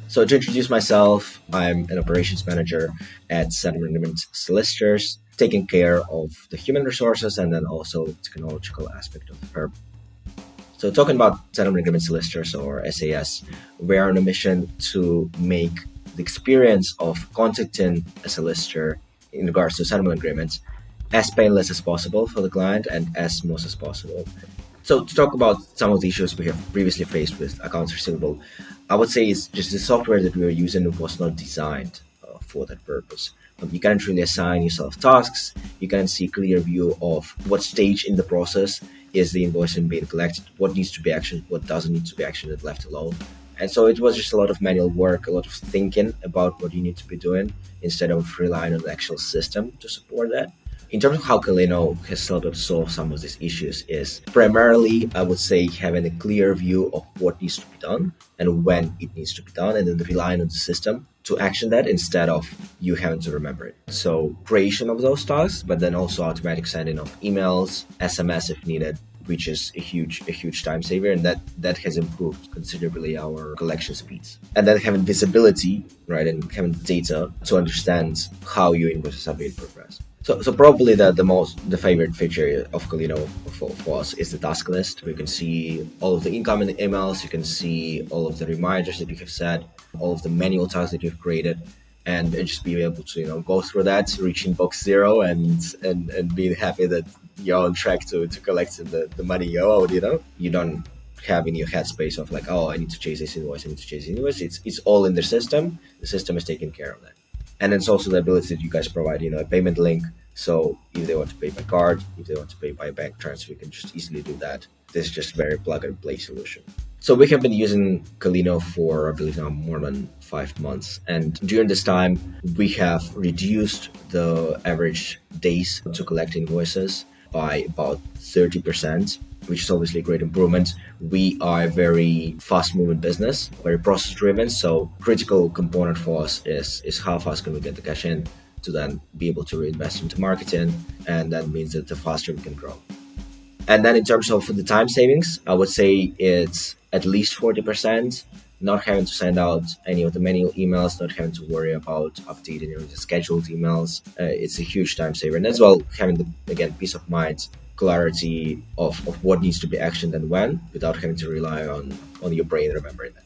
So to introduce myself, I'm an operations manager at Settlement Agreement Solicitors, taking care of the human resources and then also technological aspect of the firm. So talking about Settlement Agreement Solicitors, or SAS, we are on a mission to make the experience of contacting a solicitor in regards to settlement agreements as painless as possible for the client and as smooth as possible. So to talk about some of the issues we have previously faced with accounts receivable, I would say it's just the software that we were using was not designed for that purpose. You can't really assign yourself tasks. You can't see a clear view of what stage in the process is the invoicing being collected, what needs to be actioned, what doesn't need to be actioned and left alone. And so it was just a lot of manual work, a lot of thinking about what you need to be doing instead of relying on the actual system to support that. In terms of how Kolleno has helped us solve some of these issues is primarily, I would say, having a clear view of what needs to be done and when it needs to be done, and then relying on the system to action that instead of you having to remember it. So creation of those tasks, but then also automatic sending of emails, SMS if needed, which is a huge time saver, and that has improved considerably our collection speeds. And then having visibility, right, and having data to understand how your invoices are being progressed. So probably the favorite feature of Kolleno for us is the task list. We can see all of the incoming emails, you can see all of the reminders that you have set, all of the manual tasks that you've created, and just be able to go through that, reaching box zero, and being happy that you're on track to collect the money you owed. You don't have in your headspace of like, oh, I need to chase this invoice, I need to chase this invoice. It's all in the system. The system is taking care of that. And it's also the ability that you guys provide, a payment link. So if they want to pay by card, if they want to pay by bank transfer, you can just easily do that. This is just a very plug and play solution. So we have been using Kolleno for, I believe now, more than 5 months. And during this time, we have reduced the average days to collect invoices by about 30%, which is obviously a great improvement. We are a very fast-moving business, very process-driven, so critical component for us is how fast can we get the cash in to then be able to reinvest into marketing, and that means that the faster we can grow. And then in terms of the time savings, I would say it's at least 40%, not having to send out any of the manual emails, not having to worry about updating the scheduled emails. It's a huge time saver. And as well, having peace of mind, clarity of what needs to be actioned and when, without having to rely on your brain remembering that.